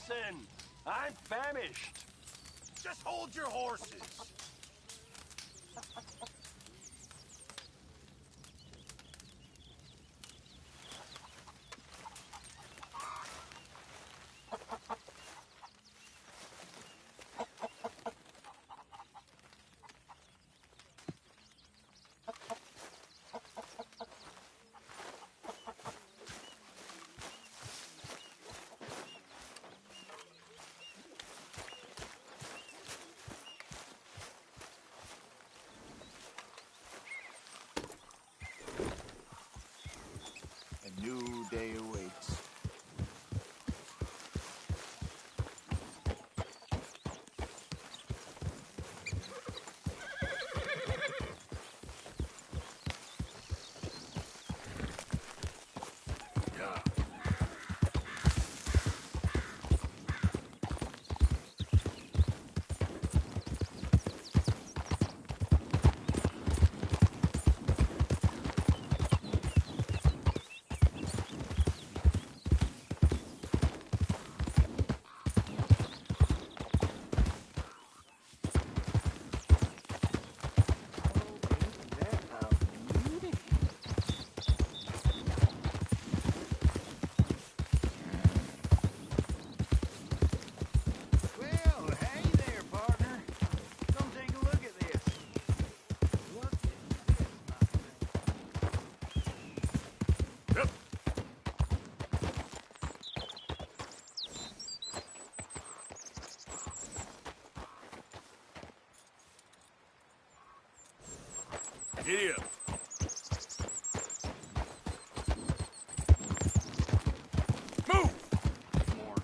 Listen, I'm famished. Just hold your horses. A new day awaits. Giddy up. Move! More.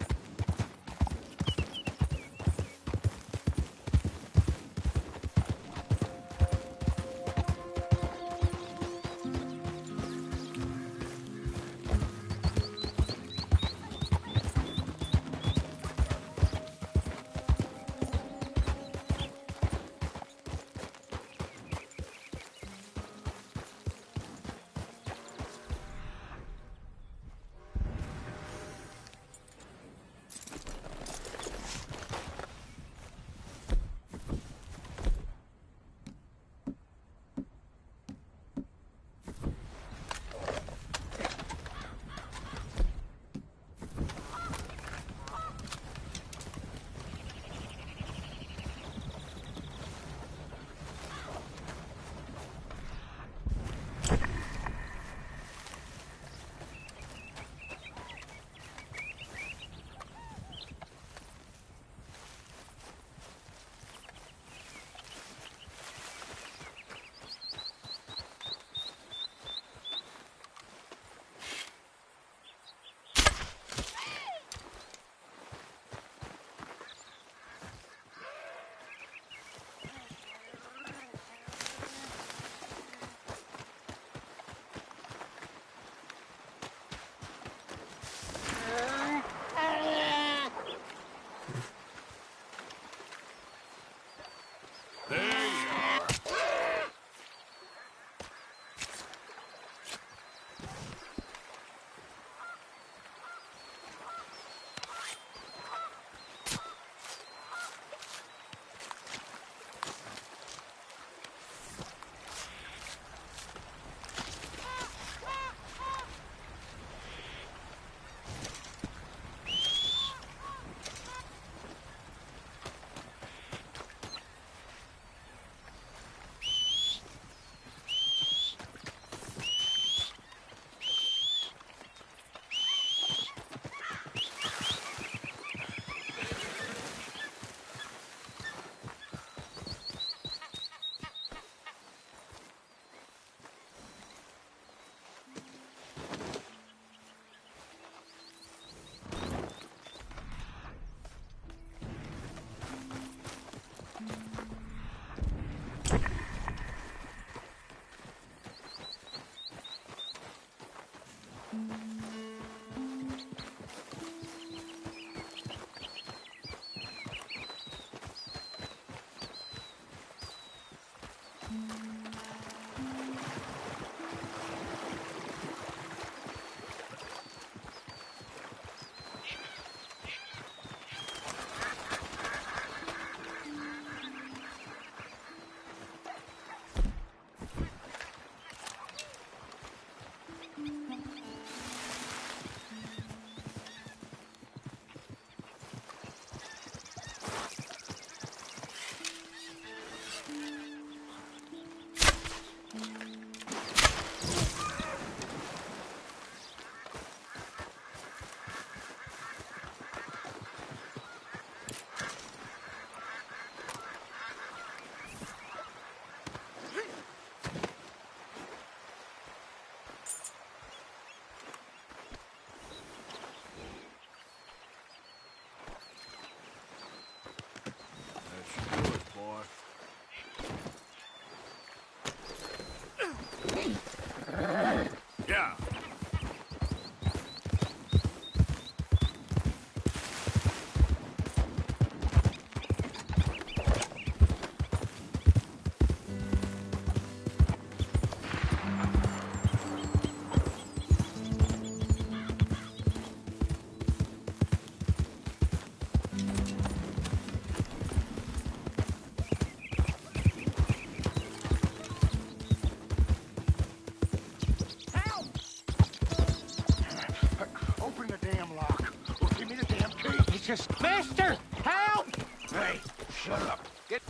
gracious! Mister, help! Hey, shut up. Get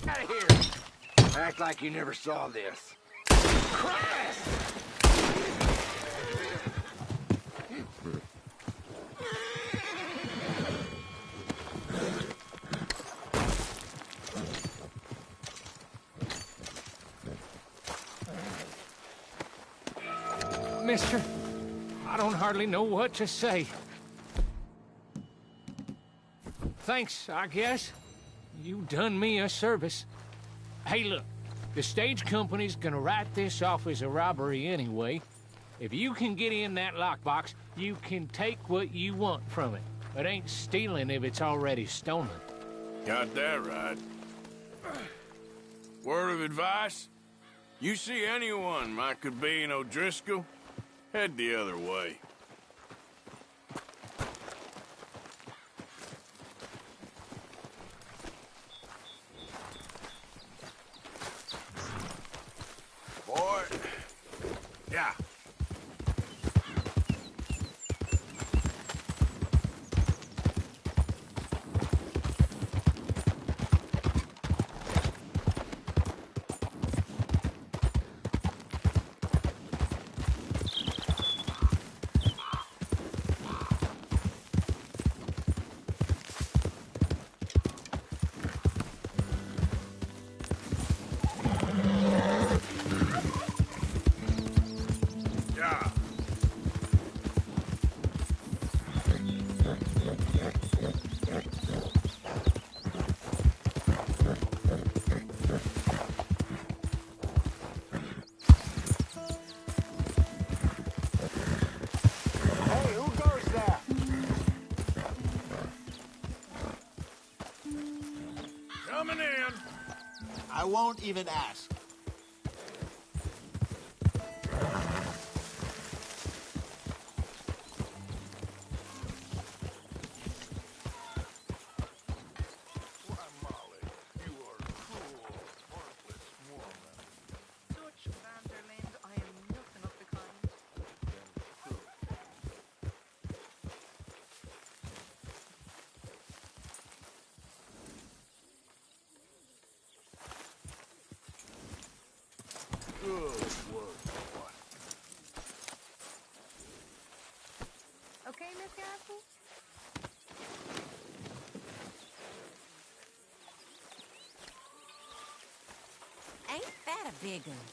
out of here. Act like you never saw this. Christ! Mister, I don't hardly know what to say. Thanks, I guess. You done me a service. Hey, look, the stage company's gonna write this off as a robbery anyway. If you can get in that lockbox, you can take what you want from it. It ain't stealing if it's already stolen. Got that right. Word of advice? You see anyone might could be in O'Driscoll, head the other way. Boy. Yeah. Hey, who goes there? Coming in. I won't even ask. Why, Molly, you are a cruel, heartless woman. Dutch Vanderland, I am nothing of the kind. Good work, boy. Okay, Miss Gaskell? Ain't that a big one?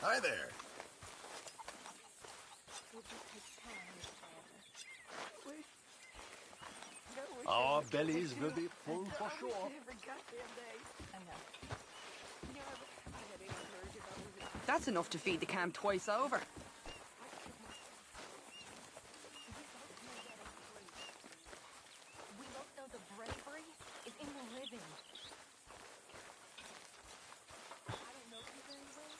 Hi there. Our bellies will be full for sure. That's enough to feed the camp twice over. We look though the bravery is in the living. I don't know you very well,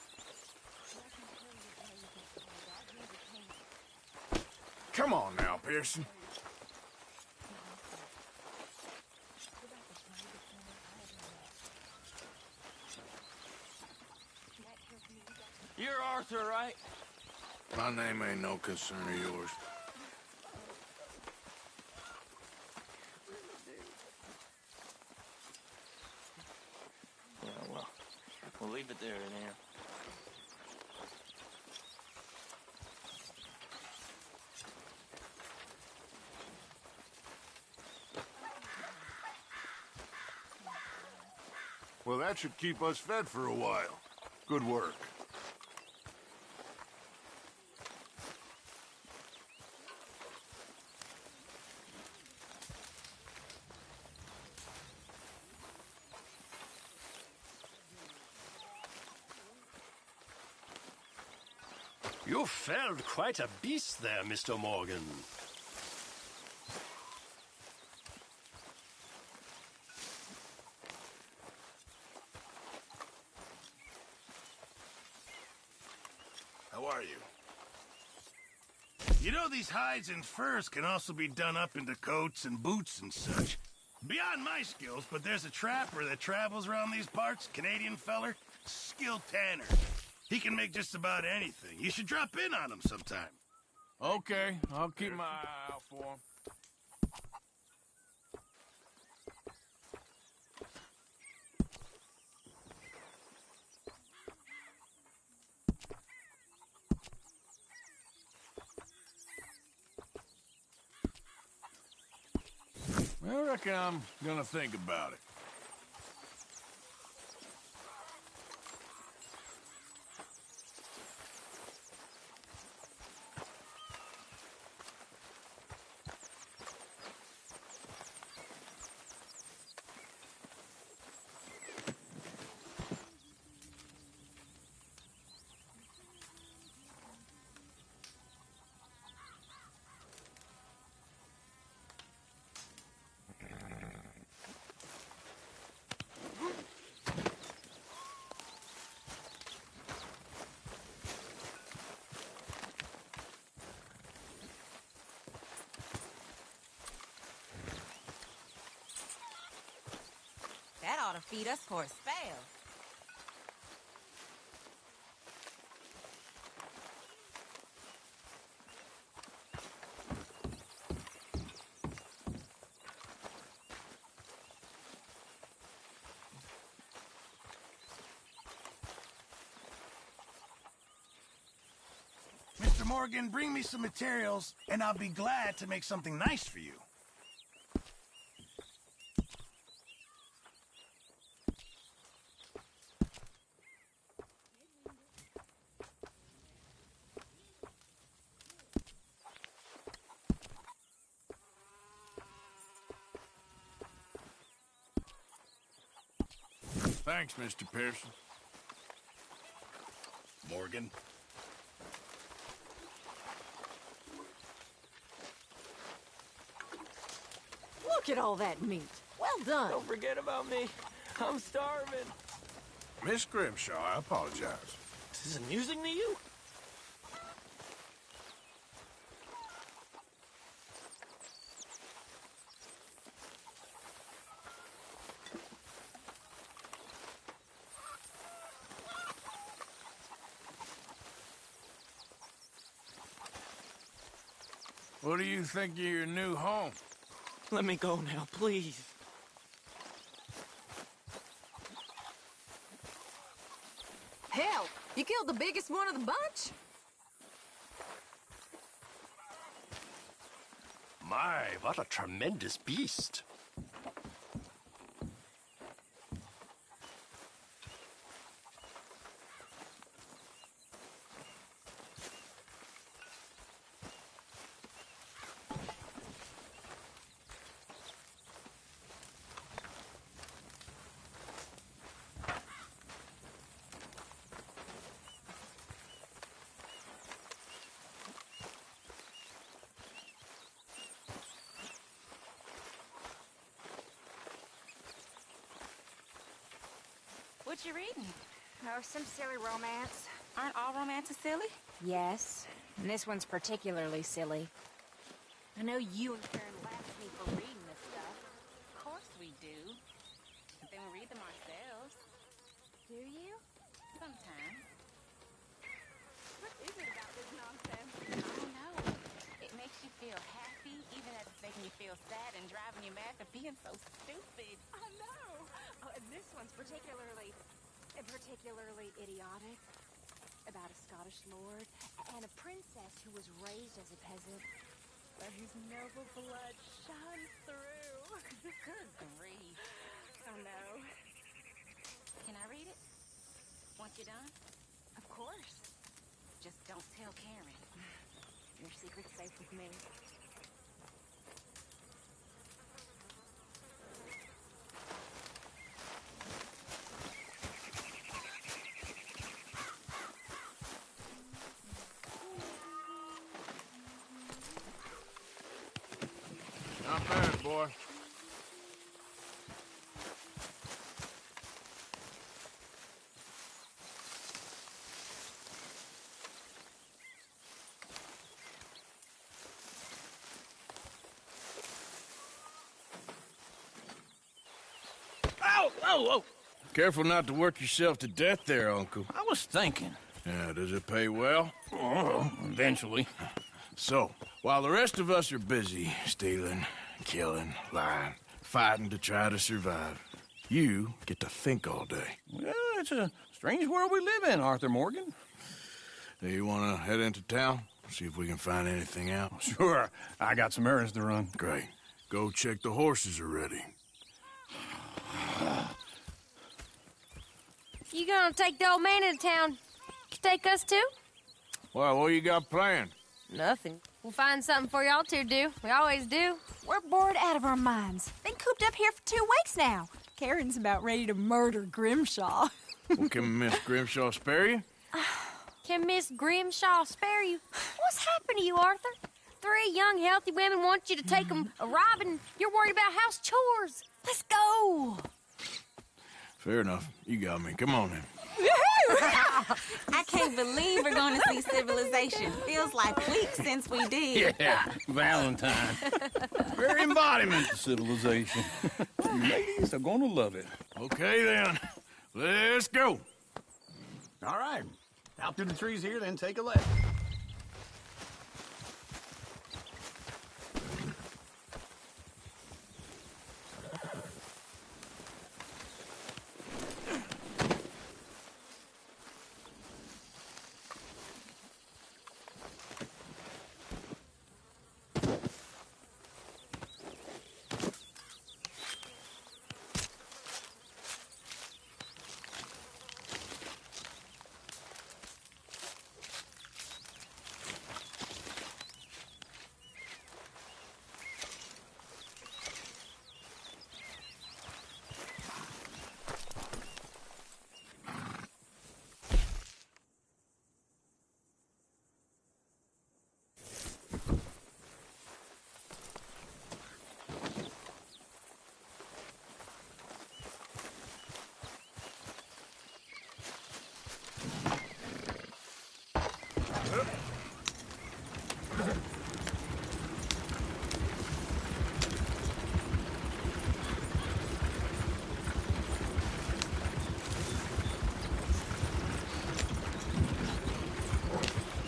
but I can tell you how you can find out who the king. Come on now, Pearson. You're Arthur, right? My name ain't no concern of yours. Yeah, well, we'll leave it there then. Well, that should keep us fed for a while. Good work. You felled quite a beast there, Mr. Morgan. How are you? You know, these hides and furs can also be done up into coats and boots and such. Beyond my skills, but there's a trapper that travels around these parts, Canadian feller, skilled tanner. He can make just about anything. You should drop in on him sometime. Okay, I'll keep my eye out for him. I reckon I'm gonna think about it. That ought to feed us for a spell. Mr. Morgan, bring me some materials, and I'll be glad to make something nice for you. Thanks, Mr. Pearson. Morgan? Look at all that meat. Well done. Don't forget about me. I'm starving. Miss Grimshaw, I apologize. This is amusing to you? What do you think of your new home? Let me go now, please. Hell, you killed the biggest one of the bunch? My, what a tremendous beast. What you reading? Oh, some silly romance. Aren't all romances silly? Yes, and this one's particularly silly. I know you and Karen laugh at me for reading this stuff. Of course we do. But then we read them ourselves. Do you? Sometimes. What is it about this nonsense? I don't know. It makes you feel happy, even as it's making you feel sad and driving you mad for being so stupid. I know. Oh, and this one's particularly idiotic. About a Scottish lord and a princess who was raised as a peasant, but whose noble blood shone through. Good grief. Oh no. Can I read it? Once you're done? Of course. Just don't tell Karen. Your secret's safe with me. Not bad, boy. Oh! Careful not to work yourself to death there, Uncle. I was thinking. Yeah, does it pay well? Oh, eventually. So, while the rest of us are busy stealing, killing, lying, fighting to try to survive, you get to think all day. Well, it's a strange world we live in, Arthur Morgan. Do you want to head into town? See if we can find anything out? Sure. I got some errands to run. Great. Go check the horses are ready. You gonna take the old man into town? Take us too? Well, what you got planned? Nothing. We'll find something for y'all to do. We always do. We're bored out of our minds. Been cooped up here for 2 weeks now. Karen's about ready to murder Grimshaw. Well, can Miss Grimshaw spare you? Can Miss Grimshaw spare you? What's happened to you, Arthur? 3 young, healthy women want you to take them a robbing. You're worried about house chores. Let's go. Fair enough. You got me. Come on then. I can't believe we're going to see civilization. Feels like weeks since we did. Yeah, Valentine. Very embodiment of civilization. You ladies are going to love it. Okay then. Let's go. All right. Out through the trees here, then take a left.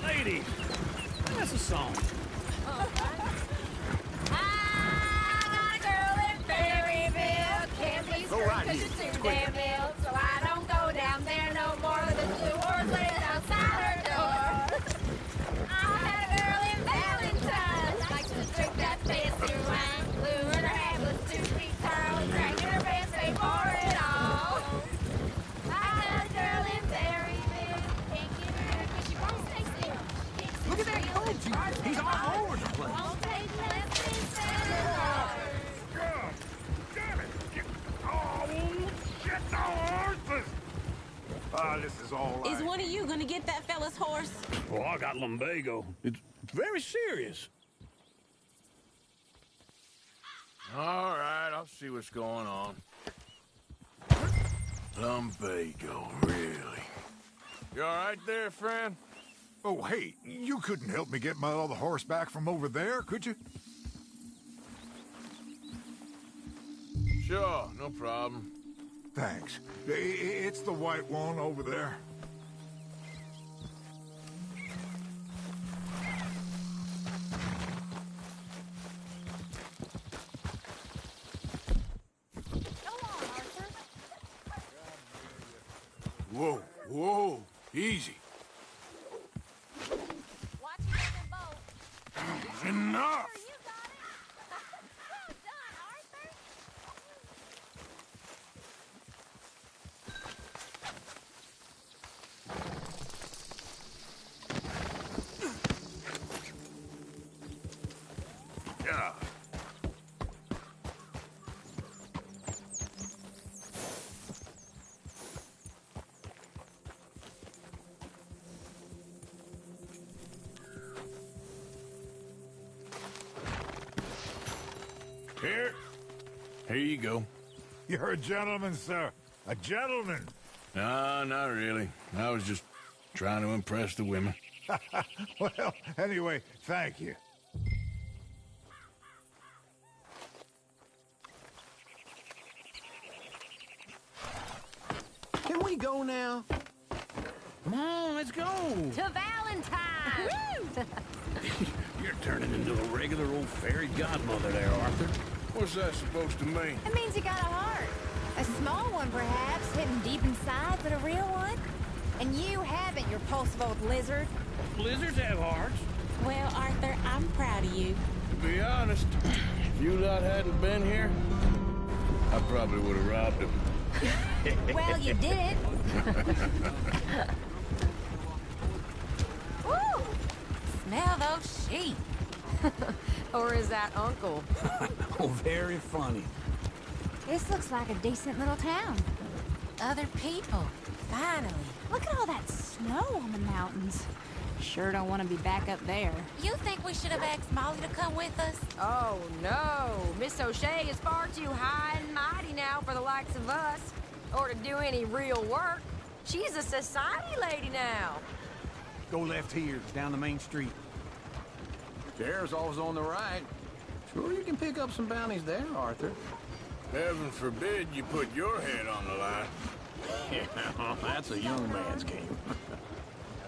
Ladies, that's a song. I got a girl in Berryville. Can't be Go right because here. it's too damn ill. So I don't go down there no more. The 2 horses outside her door. I had a girl in Valentine. Likes to drink that fancy wine. Blue in her hair was 2 feet tall. Dragging her pants, pay for it all. I got a girl in Berryville. Can't get her because she won't stay still. Look at that coach. He's all over the place. Won't take lessons anymore. Damn it! Oh, shit, the horses! Ah, this is all right. Is one of you going to get that fella's horse? Oh, I got lumbago. It's very serious. All right, I'll see what's going on. Lumbago, really? You all right there, friend? Oh, hey, you couldn't help me get my other horse back from over there, could you? Sure, no problem. Thanks. It's the white one over there. Whoa, whoa, easy. Watch you in the boat. Enough! You got it. Well done, Arthur. Yeah. Here you go. You're a gentleman, sir. A gentleman. No, not really. I was just trying to impress the women. Well, anyway, thank you. we go now? Come on, let's go. To Valentine! You're turning into a regular old fairy godmother there, Arthur. What's that supposed to mean? It means you got a heart. A small one, perhaps, hidden deep inside, but a real one. And you haven't, you repulsive old lizard. Lizards have hearts. Well, Arthur, I'm proud of you. To be honest, if you lot hadn't been here, I probably would have robbed him. Well, you did. Woo! Smell those sheep. Or is that Uncle? Oh, very funny. This looks like a decent little town. Other people. Finally. Look at all that snow on the mountains. Sure don't want to be back up there. You think we should have asked Molly to come with us? Oh, no. Miss O'Shea is far too high and mighty now for the likes of us. Or to do any real work. She's a society lady now. Go left here, down the main street. Sheriff's always on the right. Sure you can pick up some bounties there, Arthur. Heaven forbid you put your head on the line. Yeah, that's a young man's game.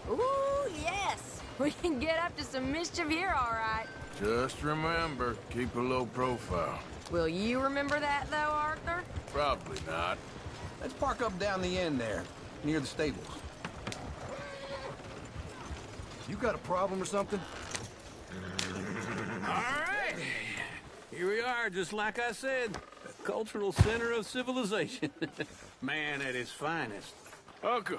Ooh, yes. We can get up to some mischief here, all right. Just remember, keep a low profile. Will you remember that, though, Arthur? Probably not. Let's park up down the end there, near the stables. You got a problem or something? All right. Here we are, just like I said. The cultural center of civilization. Man at his finest. Uncle,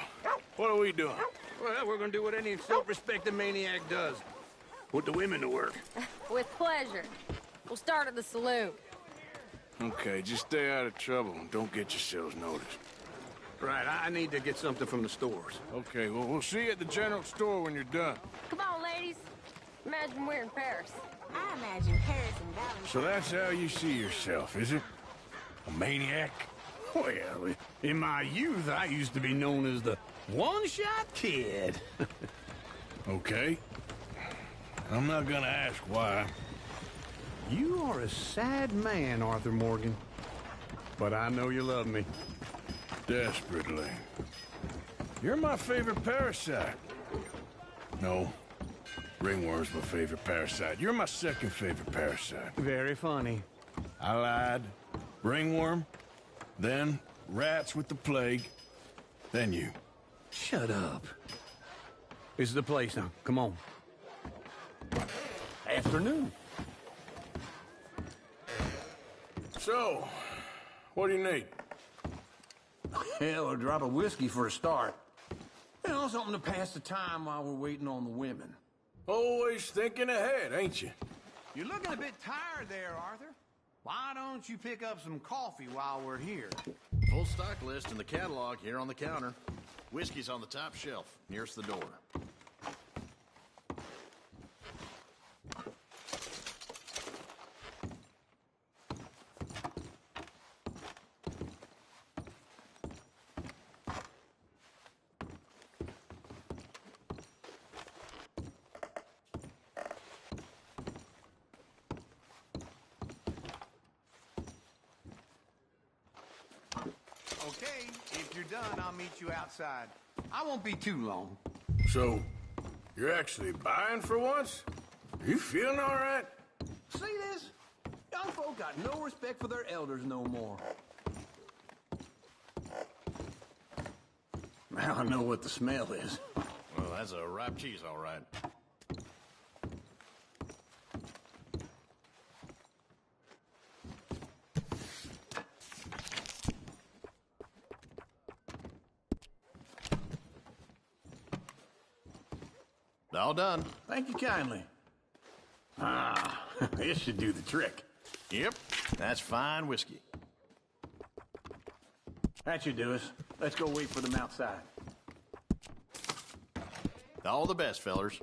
what are we doing? Well, we're gonna do what any self-respecting maniac does. Put the women to work. With pleasure. We'll start at the saloon. Okay, just stay out of trouble and don't get yourselves noticed. Right, I need to get something from the stores. Okay, well, we'll see you at the general store when you're done. Come on, ladies. Imagine we're in Paris. I imagine Paris and Valentine. So that's how you see yourself, is it? A maniac? Well, in my youth, I used to be known as the one-shot kid. Okay. I'm not gonna ask why. You are a sad man, Arthur Morgan. But I know you love me. Desperately. You're my favorite parasite. No. Ringworm's my favorite parasite. You're my second favorite parasite. Very funny. I lied. Ringworm. Then rats with the plague. Then you. Shut up. This is the place now. Come on. Afternoon. So, what do you need? Hell, a drop of whiskey for a start. You know, something to pass the time while we're waiting on the women. Always thinking ahead, ain't you? You're looking a bit tired there, Arthur. Why don't you pick up some coffee while we're here? Full stock list in the catalog here on the counter. Whiskey's on the top shelf, nearest the door. Okay, if you're done, I'll meet you outside. I won't be too long. So, you're actually buying for once? You feeling all right? See this? Young folk got no respect for their elders no more. Now I know what the smell is. Well, that's a ripe cheese, all right. All done. Thank you kindly. Ah, this should do the trick. Yep, that's fine whiskey. That should do us. Let's go wait for them outside. All the best, fellers.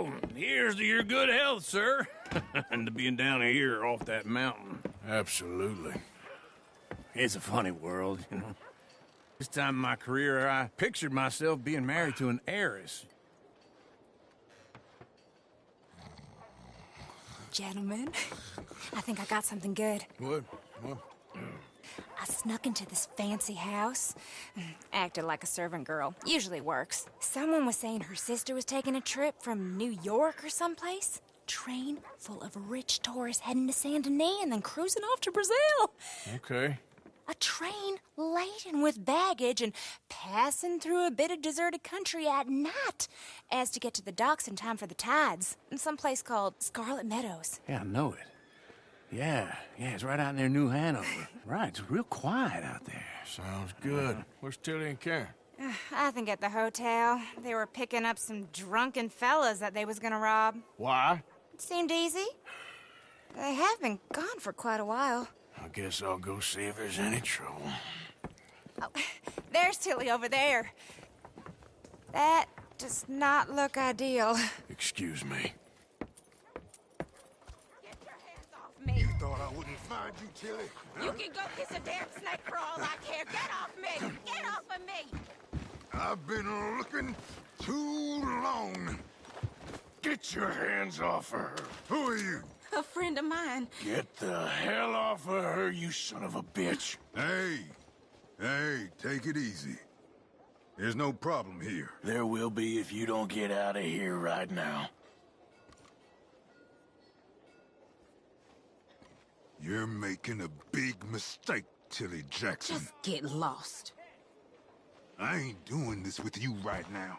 Well, here's to your good health, sir. And to being down here off that mountain. Absolutely. It's a funny world, you know. This time in my career, I pictured myself being married to an heiress. Gentlemen, I think I got something good. What? I snuck into this fancy house, acted like a servant girl. Usually works. Someone was saying her sister was taking a trip from New York or someplace. Train full of rich tourists heading to Saint Denis and then cruising off to Brazil. Okay. A train laden with baggage and passing through a bit of deserted country at night as to get to the docks in time for the tides in some place called Scarlet Meadows. Yeah, I know it. Yeah, it's right out near New Hanover. Right, it's real quiet out there. Sounds good. Where's Tilly and Karen? I think at the hotel. They were picking up some drunken fellas that they was gonna rob. Why? It seemed easy. They have been gone for quite a while. I guess I'll go see if there's any trouble. Oh, there's Tilly over there. That does not look ideal. Excuse me. Get your hands off me. You thought I wouldn't find you, Tilly? You can go kiss a damn snake for all I care. Get off me! Get off of me! I've been looking too long. Get your hands off her. Who are you? A friend of mine. Get the hell off of her, you son of a bitch. Hey, take it easy. There's no problem here. There will be if you don't get out of here right now. You're making a big mistake, Tilly Jackson. Just get lost. I ain't doing this with you right now.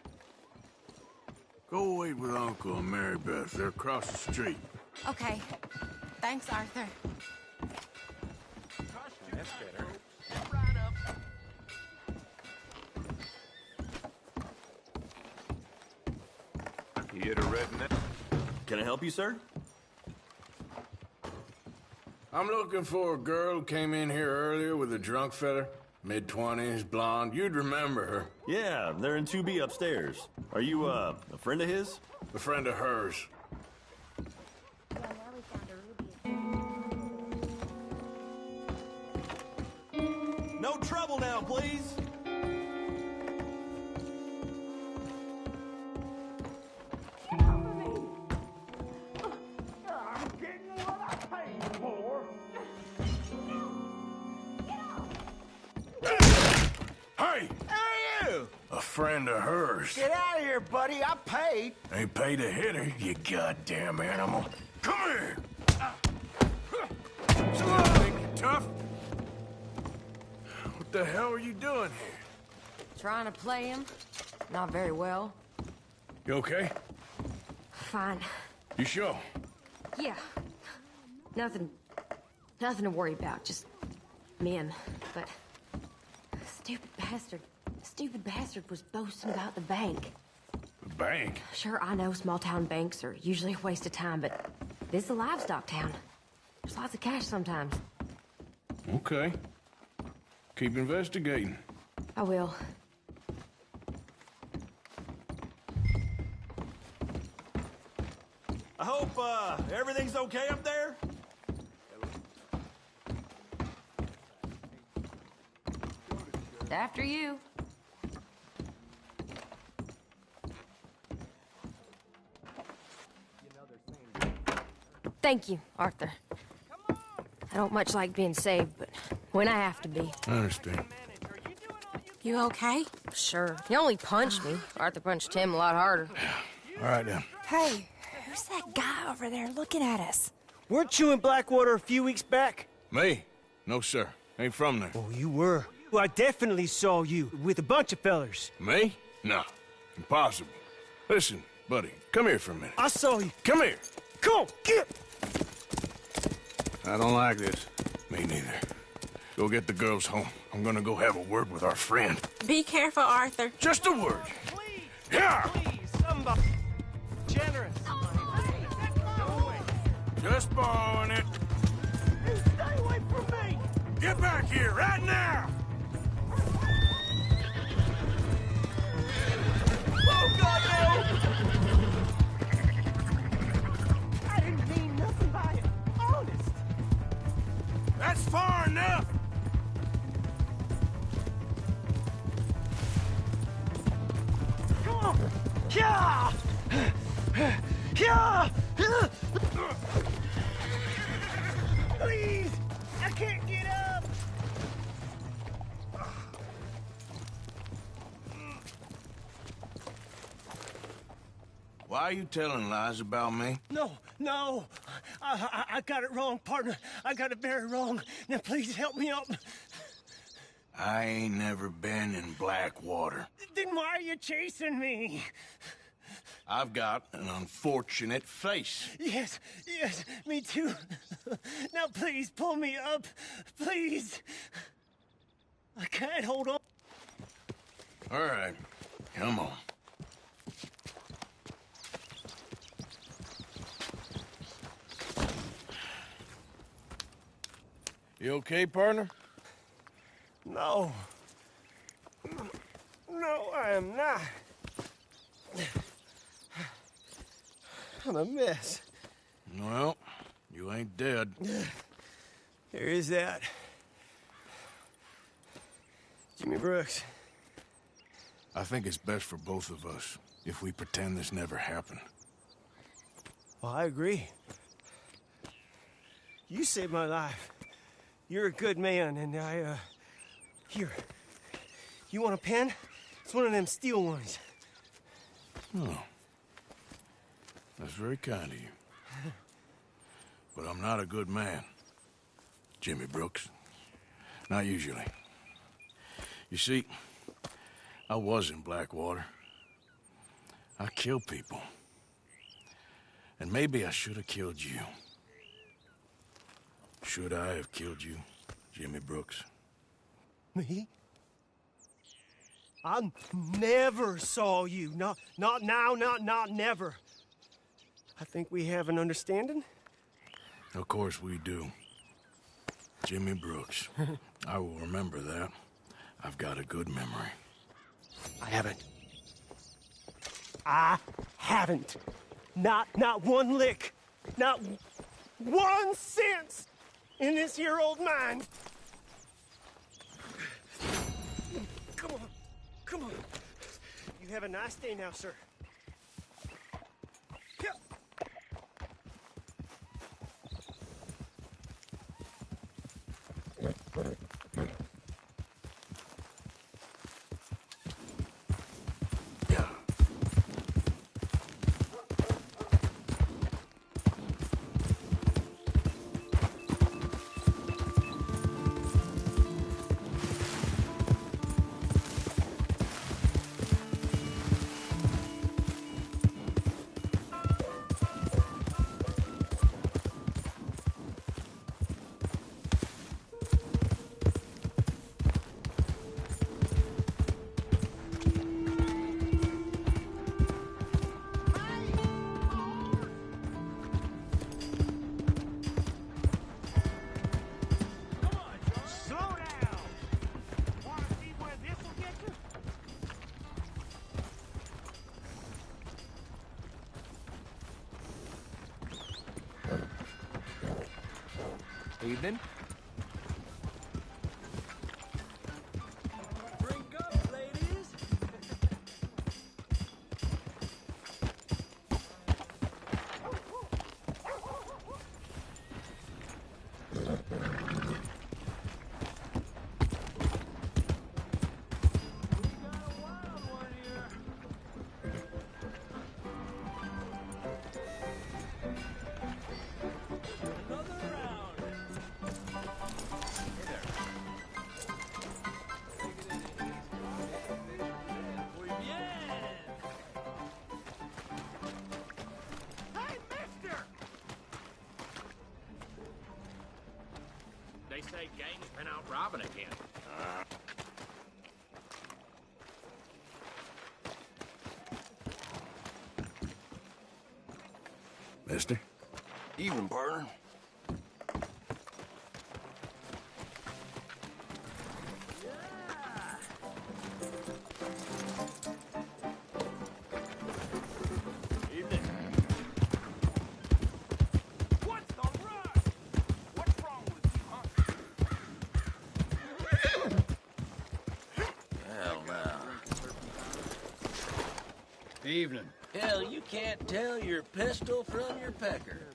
Go wait with Uncle and Mary Beth. They're across the street. Okay. Thanks, Arthur. That's better. You hit a redneck? Can I help you, sir? I'm looking for a girl who came in here earlier with a drunk fella. Mid-20s, blonde. You'd remember her. Yeah, they're in 2B upstairs. Are you, a friend of his? A friend of hers. No trouble now, please. Hey! Who are you? A friend of hers. Get out of here, buddy. I paid. Ain't paid to hit her, you goddamn animal. Come here! So I think you're tough? What the hell are you doing here? Trying to play him. Not very well. You okay? Fine. You sure? Yeah. Nothing to worry about. Just men. But stupid bastard was boasting about the bank. The bank? Sure, I know small town banks are usually a waste of time, but this is a livestock town. There's lots of cash sometimes. Okay. Keep investigating. I will. I hope, everything's okay up there? After you. Thank you, Arthur. I don't much like being saved, but when I have to be. I understand. You okay? Sure. He only punched me. Arthur punched him a lot harder. All right, then. Hey, who's that guy over there looking at us? Weren't you in Blackwater a few weeks back? Me? No, sir. Ain't from there. Oh, you were. Well, I definitely saw you with a bunch of fellers. Me? No. Impossible. Listen, buddy, come here for a minute. I saw you. Come here. Come on, get! I don't like this. Me neither. Go get the girls home. I'm gonna go have a word with our friend. Be careful, Arthur. Just a word. Yeah! Somebody. Generous. Just borrowing it. Stay away from me! Get back here, right now! Oh, God, no! That's far enough! Come on! Yeah! Yeah! Please! I can't get up! Why are you telling lies about me? No. I got it wrong, partner. I got it very wrong. Now please help me up. I ain't never been in Blackwater. Then why are you chasing me? I've got an unfortunate face. Yes, me too. Now please pull me up. Please. I can't hold on. All right, come on. You okay, partner? No, I am not. I'm a mess. Well, you ain't dead. There is that. Jimmy Brooks. I think it's best for both of us if we pretend this never happened. Well, I agree. You saved my life. You're a good man, and here. You want a pen? It's one of them steel ones. Oh. That's very kind of you. But I'm not a good man, Jimmy Brooks. Not usually. You see, I was in Blackwater. I killed people. And maybe I should have killed you. Should I have killed you, Jimmy Brooks? Me? I never saw you. Not now, not never. I think we have an understanding. Of course we do. Jimmy Brooks. I will remember that. I've got a good memory. I haven't. Not one lick. Not 1 cent in this here old mine. Come on. You have a nice day now, sir. Evening. Drink up, ladies. They say gangs been out robbing again. Mister? Evening, partner. What's the rush? What's wrong with you, huh? Evening. Hell, you can't tell your pistol from your pecker.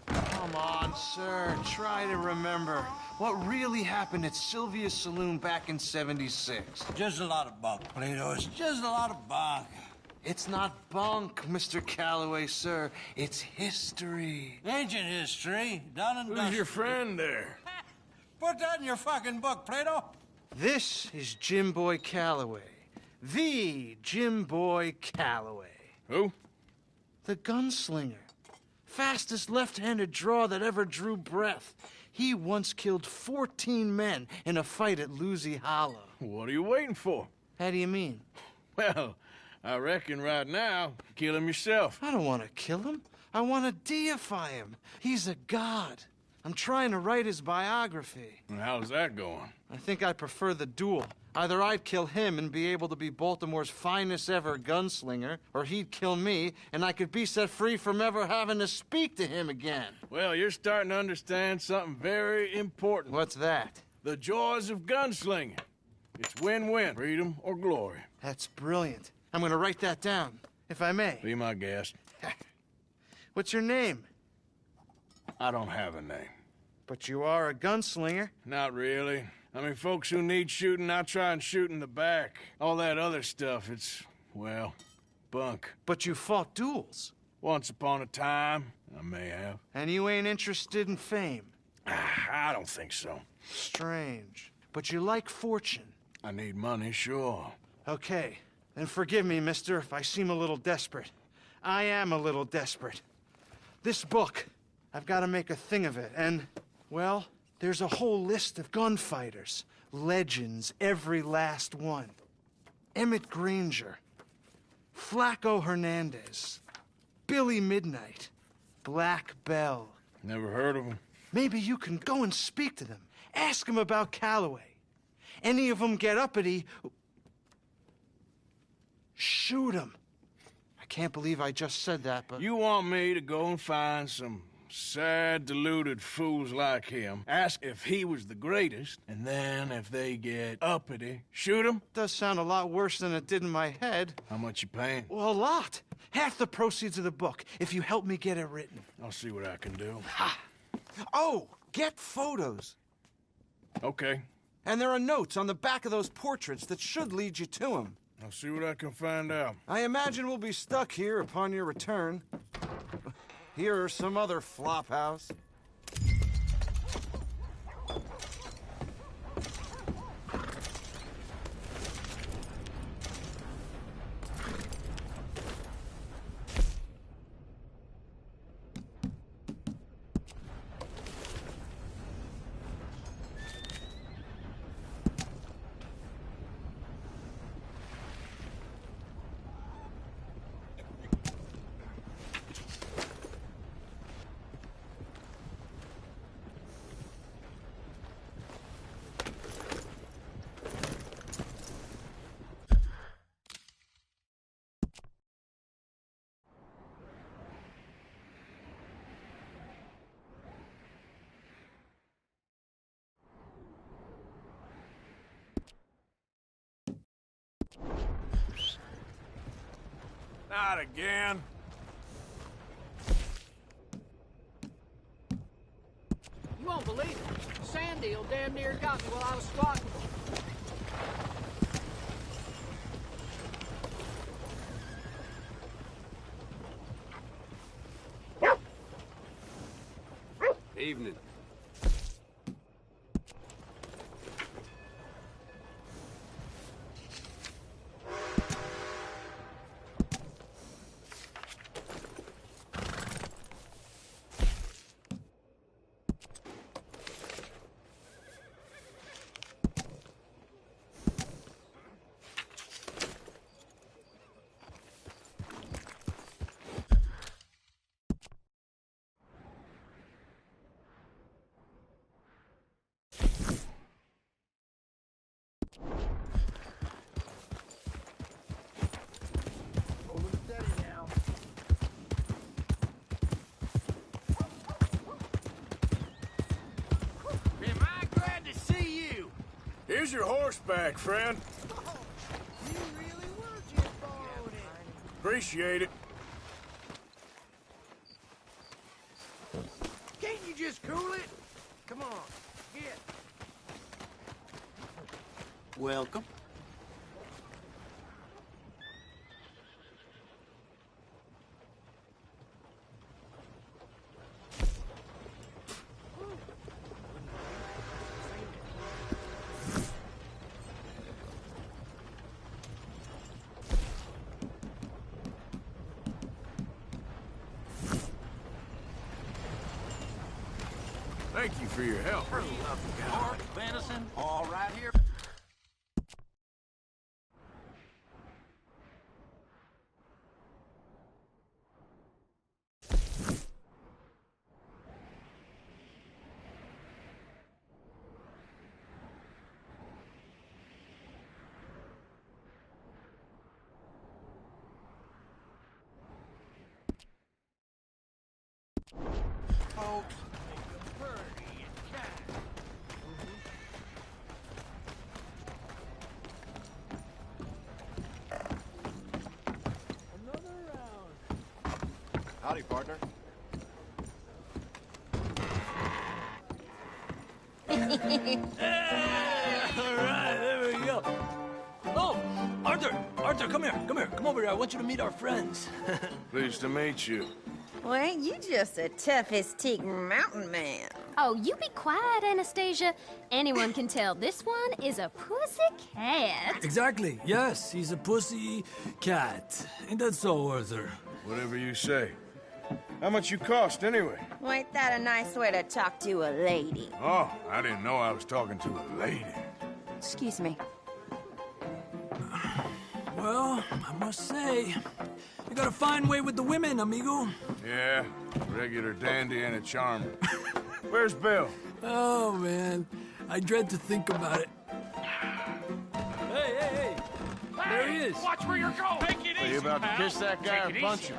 Come on, sir. Try to remember. What really happened at Sylvia's Saloon back in '76? Just a lot of bunk, Plato. It's just a lot of bunk. It's not bunk, Mr. Calloway, sir. It's history. Ancient history. Done and Who's dusted. your friend there? Put that in your fucking book, Plato. This is Jim Boy Calloway. The Jim Boy Calloway. Who? The gunslinger. Fastest left-handed draw that ever drew breath. He once killed 14 men in a fight at Lucy Hollow. What are you waiting for? How do you mean? Well, I reckon right now, kill him yourself. I don't want to kill him. I want to deify him. He's a god. I'm trying to write his biography. And how's that going? I think I prefer the duel. Either I'd kill him and be able to be Baltimore's finest ever gunslinger, or he'd kill me, and I could be set free from ever having to speak to him again. Well, you're starting to understand something very important. What's that? The joys of gunslinging. It's win-win, freedom or glory. That's brilliant. I'm going to write that down, if I may. Be my guest. What's your name? I don't have a name. But you are a gunslinger. Not really. I mean, folks who need shooting, I try and shoot in the back. All that other stuff, it's, well, bunk. But you fought duels. Once upon a time, I may have. And you ain't interested in fame. I don't think so. Strange. But you like fortune. I need money, sure. Okay. Then forgive me, mister, if I seem a little desperate. I am a little desperate. This book, I've got to make a thing of it, and, well, there's a whole list of gunfighters. Legends, every last one. Emmett Granger, Flaco Hernandez, Billy Midnight, Black Bell. Never heard of them. Maybe you can go and speak to them. Ask them about Calloway. Any of them get uppity, shoot them. I can't believe I just said that, but... You want me to go and find some sad, deluded fools like him, ask if he was the greatest, and then if they get uppity, shoot him? Does sound a lot worse than it did in my head. How much you paying? Well, a lot. Half the proceeds of the book, if you help me get it written. I'll see what I can do. Ha! Oh, get photos. Okay. And there are notes on the back of those portraits that should lead you to him. I'll see what I can find out. I imagine we'll be stuck here upon your return. Here or some other flop house. Not again. You won't believe it. Sand deal damn near got me while I was squatting. Evening. Here's your horseback, friend. You really were just borrowing it. Appreciate it. Can't you just cool it? Come on, get. Welcome. Thank you for your help. Pork, venison, all right here. Folks. Howdy, partner. All right, there we go. Oh, Arthur, come here. Come over here. I want you to meet our friends. Pleased to meet you. Well, ain't you just the toughest teak mountain man? Oh, you be quiet, Anastasia. Anyone can tell this one is a pussy cat. Exactly. Yes, he's a pussy cat. Ain't that so, Arthur? Whatever you say. How much you cost, anyway? Well, ain't that a nice way to talk to a lady? Oh, I didn't know I was talking to a lady. Excuse me. Well, I must say, you got a fine way with the women, amigo. Yeah, regular dandy and a charmer. Where's Bill? Oh, man. I dread to think about it. Hey! There he is. Watch where you're going. Take it easy, Are you about to kiss that guy or punch him?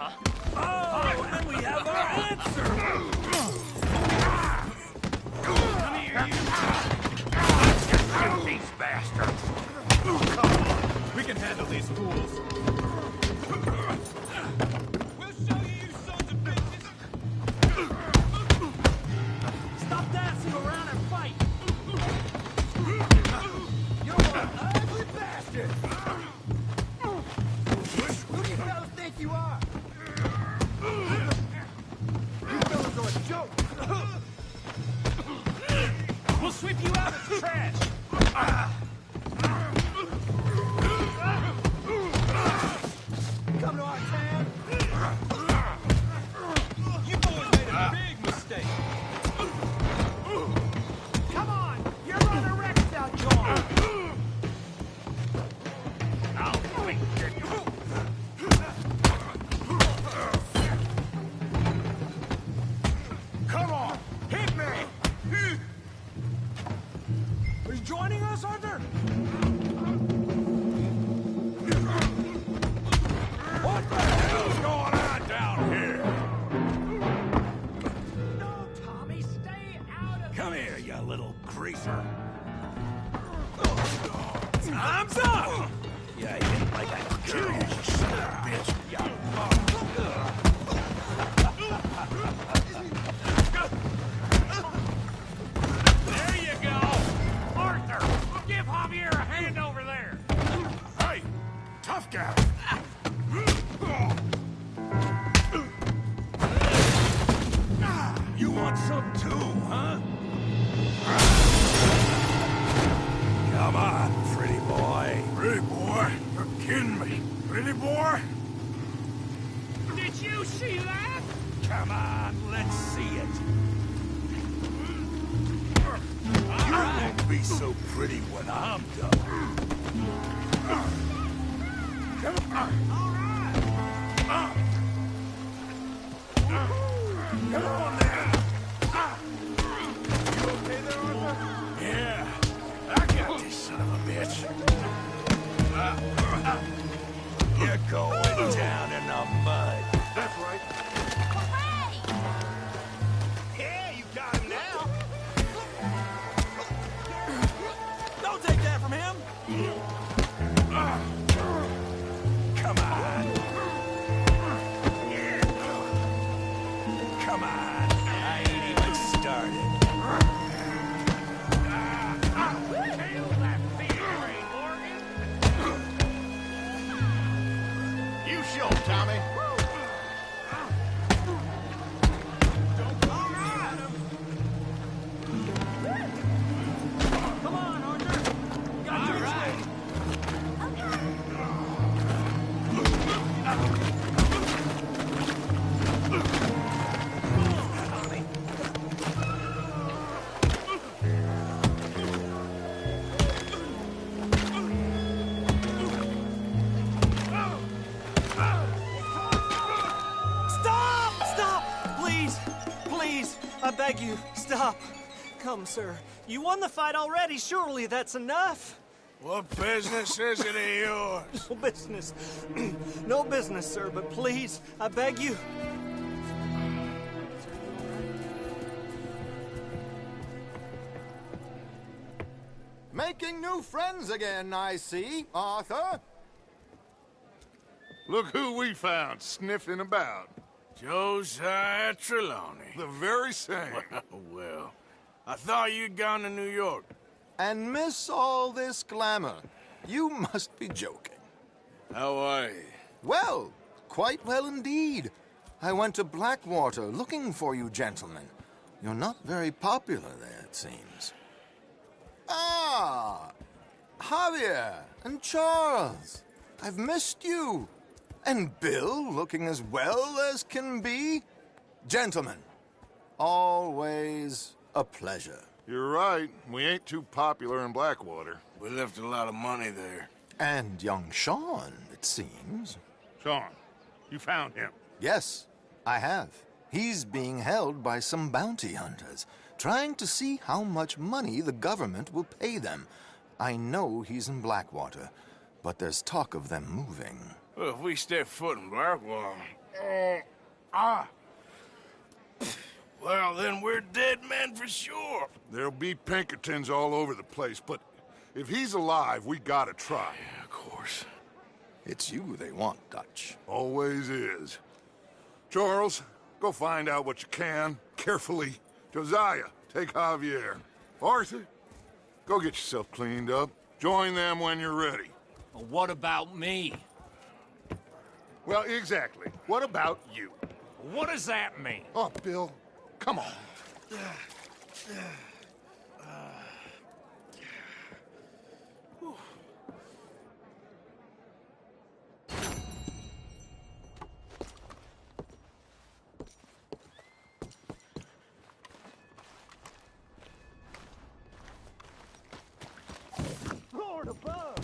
Oh, and we have our answer. Come here, you. Let's just shoot these bastards. Come on. We can handle these fools. We'll show you, you sons of bitches. Stop dancing around and fight. You're an ugly bastard. Who do you fellas think you are? You fellas are a joke. We'll sweep you out as trash. Come to our town. You boys made a big mistake. Come on, you're on the wrecks out, John. I'll wait. Come on, hit me. Are you joining us, Arthur? What the hell's going on down here? No, Tommy, stay out of Come here, you little greaser. Time's up. Yeah, I hit like I kill you, you son of a bitch. There you go. Arthur, give Javier a hand over there. Hey, tough guy. You want some too, huh? Come on, pretty boy. Pretty boy? You're kidding me. Pretty boy? Did you see that? Come on, let's see it. You won't be so pretty when I'm done. Come on. All right. Come on there. You okay there, Arthur? Yeah, I got this son of a bitch. You're going down in the mud. That's right. Yeah, you got him now. Don't take that from him. Come on. beg you, stop. Come, sir. You won the fight already. Surely that's enough. What business is it of yours? No business. No business, sir, but please, I beg you. Making new friends again, I see, Arthur. Look who we found sniffing about. Josiah Trelawney. The very same. Well, I thought you'd gone to New York. And miss all this glamour. You must be joking. How are you? Well, quite well indeed. I went to Blackwater looking for you gentlemen. You're not very popular there, it seems. Ah, Javier and Charles. I've missed you. And Bill looking as well as can be. Gentlemen, always a pleasure. You're right. We ain't too popular in Blackwater. We left a lot of money there. And young Sean, it seems. Sean, you found him? Yes, I have. He's being held by some bounty hunters, trying to see how much money the government will pay them. I know he's in Blackwater, but there's talk of them moving. Well, if we step foot in Blackwater... Well, then we're dead men for sure. There'll be Pinkertons all over the place, but if he's alive, we gotta try. Yeah, of course. It's you they want, Dutch. Always is. Charles, go find out what you can, carefully. Josiah, take Javier. Arthur, go get yourself cleaned up. Join them when you're ready. Well, what about me? Well, exactly. What about you? What does that mean? Oh, Bill, come on. Lord above!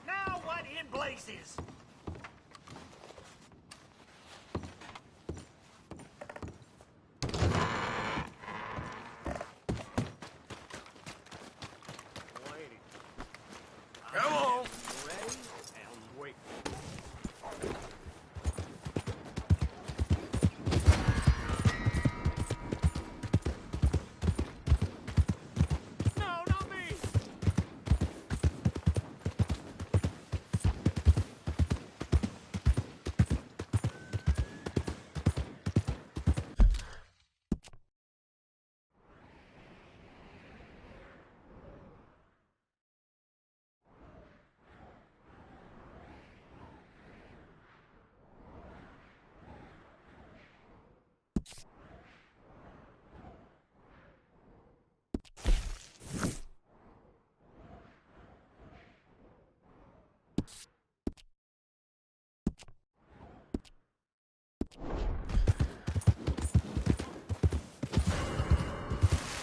Now what in blazes? Come on. Ready and wait. No, not me!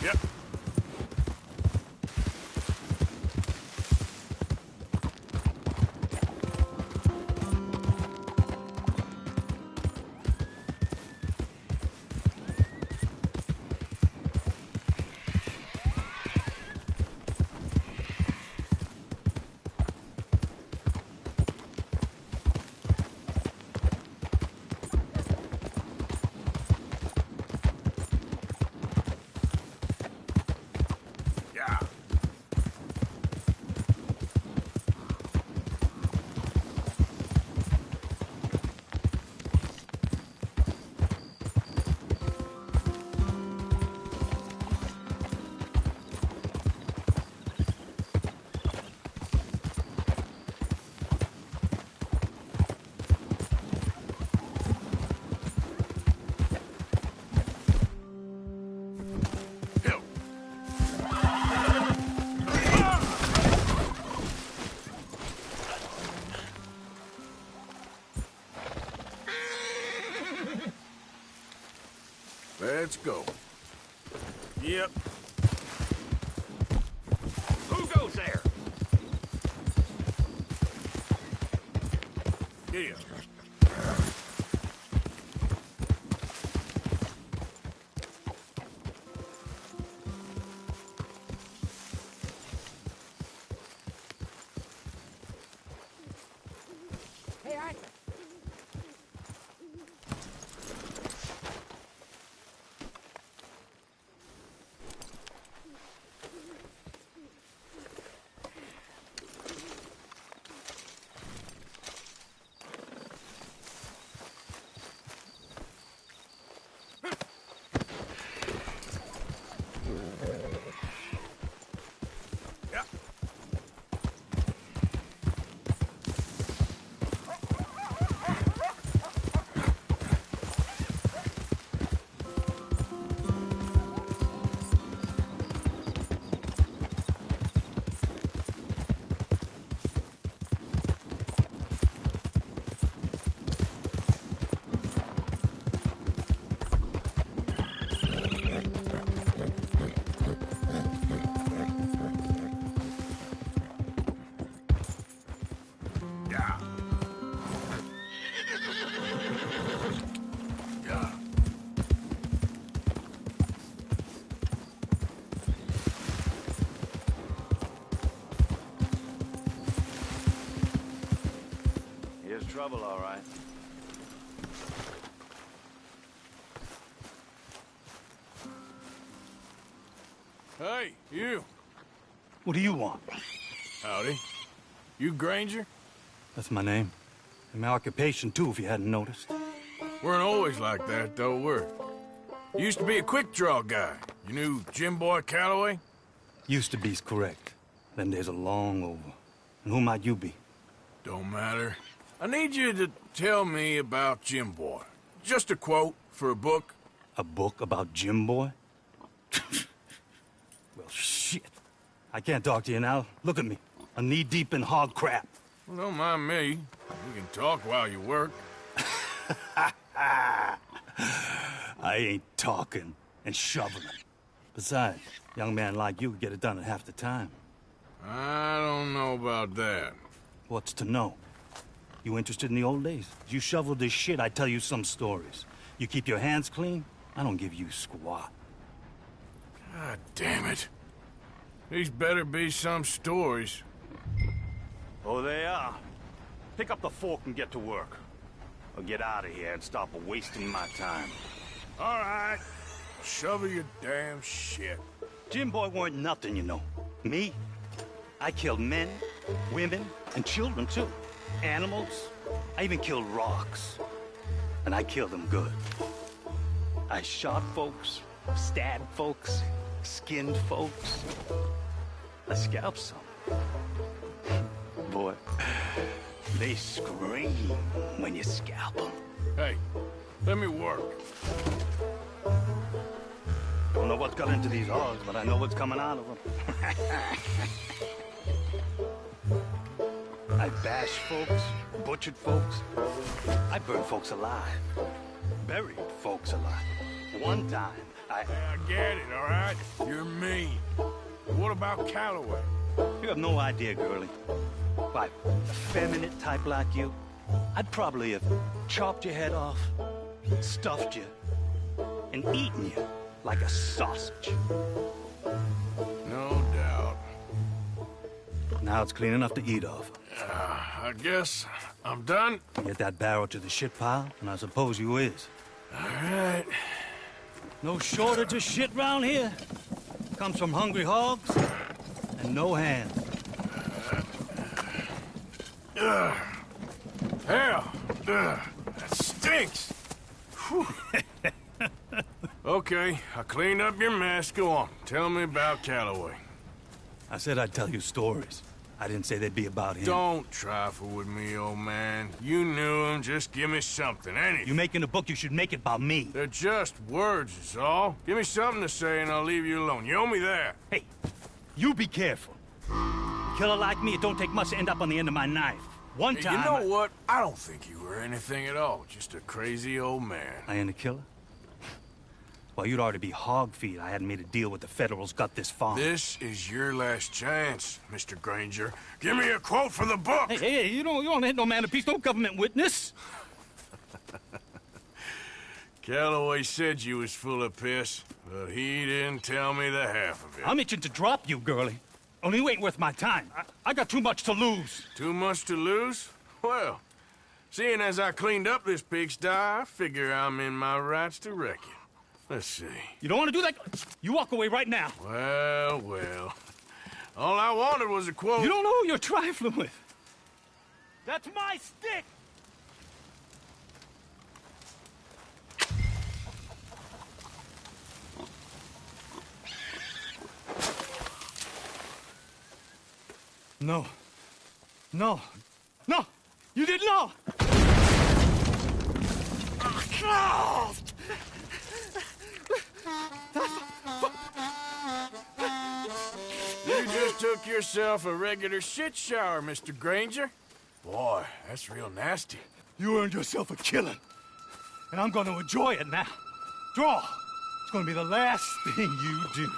Yep. Let's go. Yep. Who goes there? Here. trouble, all right. Hey, you. What do you want? Howdy. You Granger? That's my name. And my occupation, too, if you hadn't noticed. Weren't always like that, though, were you? Used to be a quick-draw guy. You knew Jim Boy Calloway? Used to be's correct. Them days are long over. And who might you be? Don't matter. I need you to tell me about Jim Boy. Just a quote for a book. A book about Jim Boy? Well, shit. I can't talk to you now. Look at me. I'm knee-deep in hog crap. Well, don't mind me. You can talk while you work. I ain't talking and shoveling. Besides, a young man like you could get it done in half the time. I don't know about that. What's to know? You interested in the old days? You shoveled this shit, I tell you some stories. You keep your hands clean, I don't give you squat. God damn it. These better be some stories. Oh, they are. Pick up the fork and get to work. Or get out of here and stop wasting my time. All right. Shovel your damn shit. Jim Boy weren't nothing, you know. Me? I killed men, women, and children, too. Animals. I even killed rocks. And I killed them good. I shot folks, stabbed folks, skinned folks. I scalped some. Boy, they scream when you scalp them. Hey, let me work. Don't know what's got into these hogs, but I know what's coming out of them. I bashed folks, butchered folks. I burned folks alive. Buried folks alive. One time, I get it, all right? You're mean. What about Calloway? You have no idea, girlie. By a effeminate type like you, I'd probably have chopped your head off, stuffed you, and eaten you like a sausage. No doubt. Now it's clean enough to eat off. I guess I'm done. Get that barrel to the shit pile, and I suppose you is. All right. No shortage of shit round here. Comes from hungry hogs and no hands. Hell, that stinks. Okay, I cleaned up your mess. Go on, tell me about Calloway. I said I'd tell you stories. I didn't say they'd be about him. Don't trifle with me, old man. You knew him. Just give me something, anything. You making a book, you should make it about me. They're just words, is all. Give me something to say and I'll leave you alone. You owe me that. Hey, you be careful. A killer like me, it don't take much to end up on the end of my knife. One time... You know what? I don't think you were anything at all. Just a crazy old man. I ain't a killer? Well, you'd already be hog feed. I hadn't made a deal with the Federals, got this far. This is your last chance, Mr. Granger. Give me a quote for the book! Hey, you don't hit no man of peace, no government witness. Calloway said you was full of piss, but he didn't tell me the half of it. I'm itching to drop you, girlie. Only you ain't worth my time. I got too much to lose. Too much to lose? Well, seeing as I cleaned up this pigsty, I figure I'm in my rights to wreck it. Let's see. You don't want to do that? You walk away right now. Well, well. All I wanted was a quote. You don't know who you're trifling with. That's my stick! No. No. No! You didn't know! Oh, You just took yourself a regular shit shower, Mr. Granger. Boy, that's real nasty. You earned yourself a killing. And I'm gonna enjoy it now. Draw! It's gonna be the last thing you do.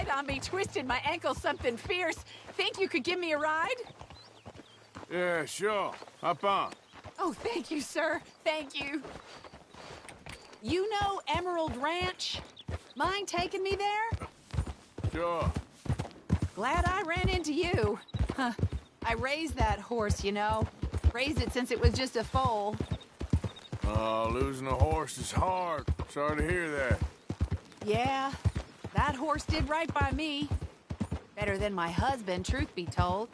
on me, twisted my ankle something fierce. Think you could give me a ride? Yeah, sure. Hop on. Oh, thank you, sir. Thank you. You know Emerald Ranch? Mind taking me there? Sure. Glad I ran into you. Huh. I raised that horse, you know. Raised it since it was just a foal. Oh, losing a horse is hard. Sorry to hear that. Yeah, that horse did right by me. Better than my husband, truth be told.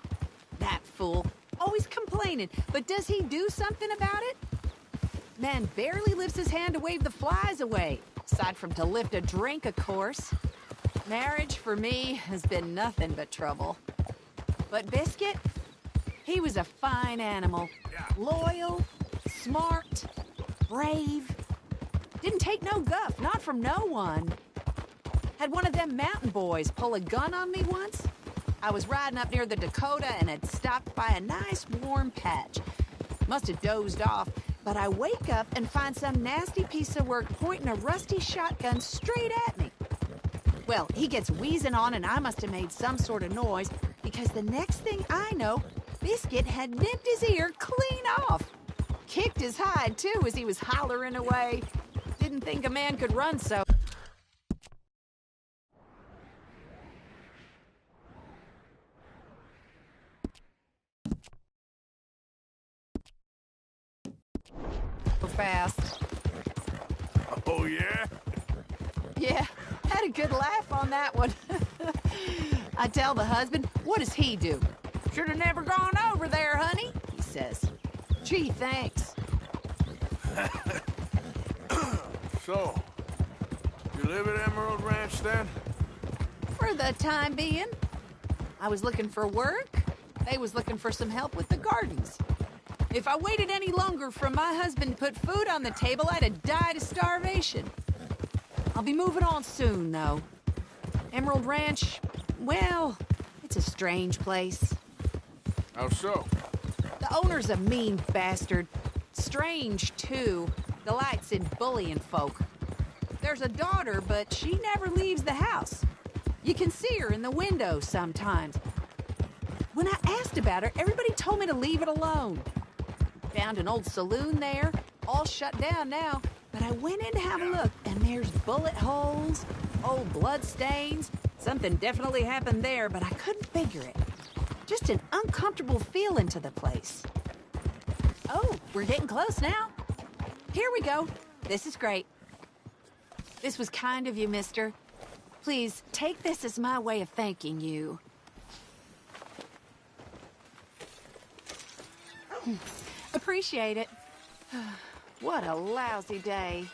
That fool. Always complaining, but does he do something about it? Man barely lifts his hand to wave the flies away. Aside from to lift a drink, of course. Marriage, for me, has been nothing but trouble. But Biscuit, he was a fine animal. Loyal, smart, brave. Didn't take no guff, not from no one. Had one of them mountain boys pull a gun on me once. I was riding up near the Dakota and had stopped by a nice warm patch. Must have dozed off, but I wake up and find some nasty piece of work pointing a rusty shotgun straight at me. Well, he gets wheezing on and I must have made some sort of noise because the next thing I know, Biscuit had nipped his ear clean off. Kicked his hide, too, as he was hollering away. Didn't think a man could run so. Fast. Oh, yeah? Yeah, had a good laugh on that one. I tell the husband, what does he do? Should have never gone over there, honey, he says. Gee, thanks. So, you live at Emerald Ranch then? For the time being. I was looking for work. They was looking for some help with the gardens. If I waited any longer for my husband to put food on the table, I'd have died of starvation. I'll be moving on soon, though. Emerald Ranch, well, it's a strange place. How so? The owner's a mean bastard. Strange, too. Delights in bullying folk. There's a daughter, but she never leaves the house. You can see her in the window sometimes. When I asked about her, everybody told me to leave it alone. Found an old saloon there, all shut down now, but I went in to have a look, and there's bullet holes, old blood stains. Something definitely happened there, but I couldn't figure it. Just an uncomfortable feeling to the place. Oh, we're getting close now. Here we go. This is great. This was kind of you, mister. Please, take this as my way of thanking you. Appreciate it. What a lousy day.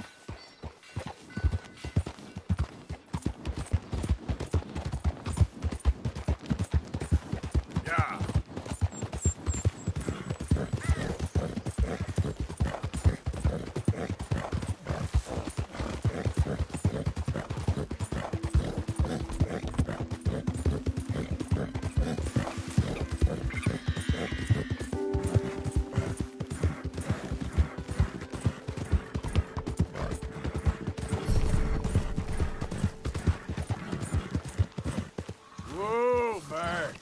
Whoa, Bert.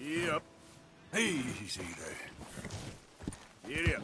Yep. Easy there. Get up.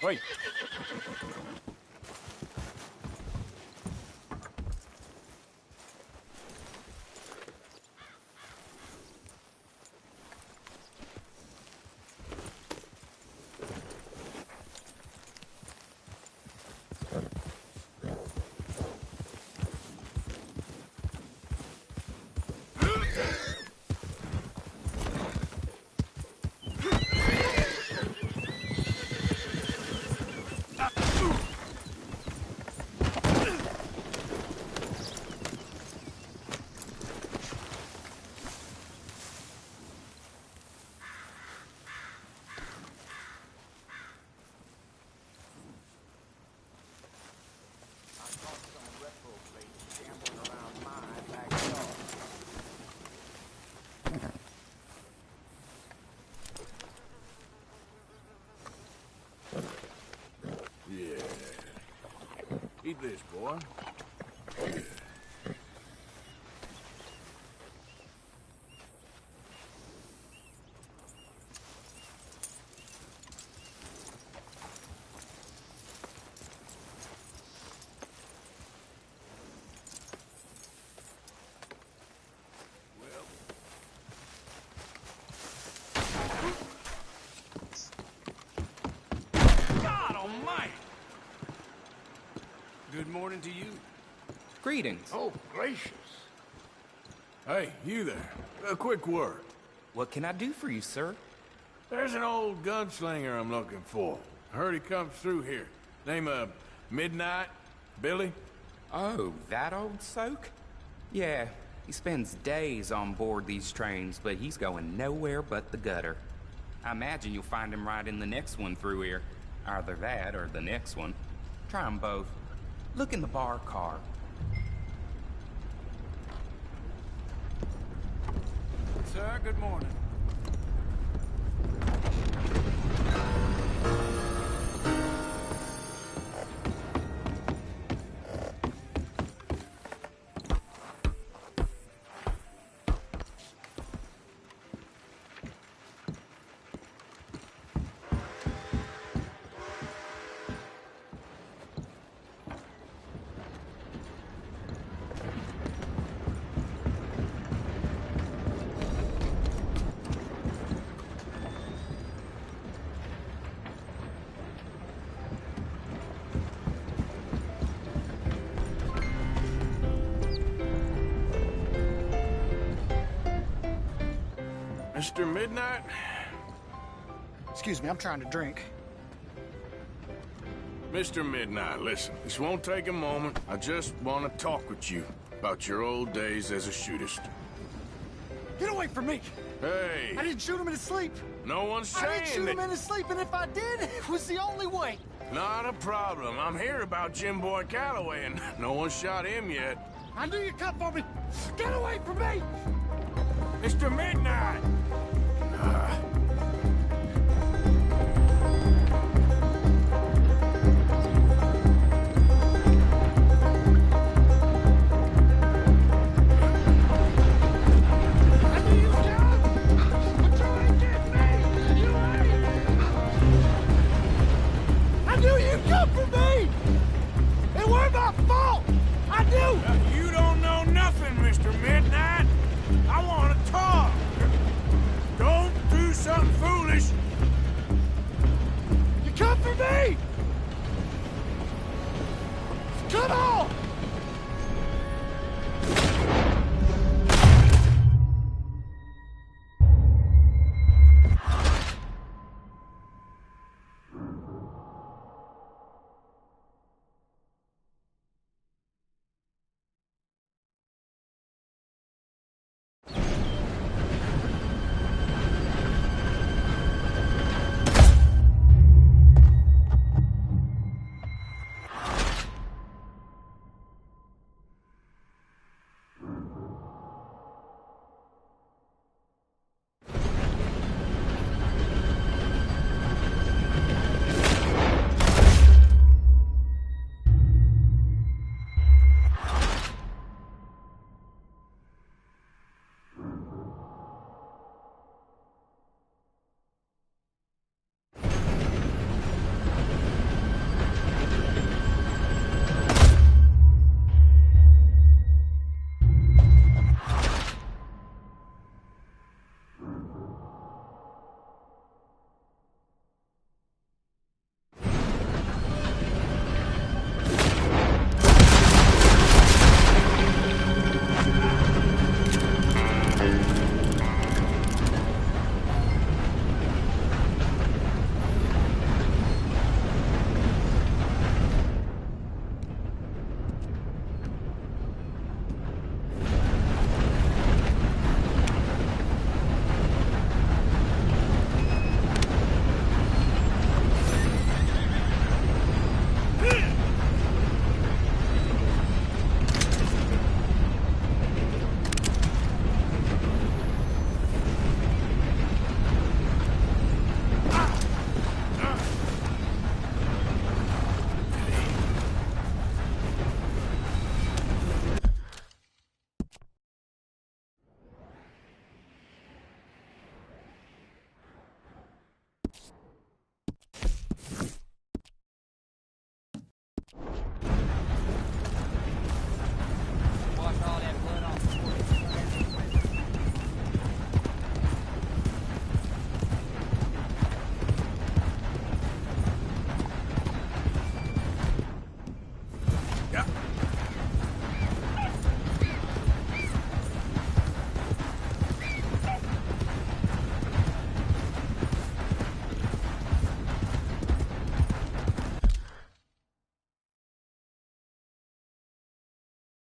Wait. Eat this, boy. God almighty! Good morning to you. Greetings. Oh, gracious. Hey, you there. A quick word. What can I do for you, sir? There's an old gunslinger I'm looking for. I heard he comes through here. Name of Midnight? Billy? Oh, that old soak? Yeah, he spends days on board these trains, but he's going nowhere but the gutter. I imagine you'll find him right in the next one through here. Either that or the next one. Try 'em both. Look in the bar car. Sir, good morning. Mr. Midnight? Excuse me, I'm trying to drink. Mr. Midnight, listen, this won't take a moment. I just want to talk with you about your old days as a shootist. Get away from me! Hey! I didn't shoot him in his sleep! No one's I saying didn't shoot that... him in his sleep, and if I did, it was the only way! Not a problem. I'm here about Jim Boy Calloway, and no one shot him yet. I knew you'd come for me! Get away from me! Mr. Midnight!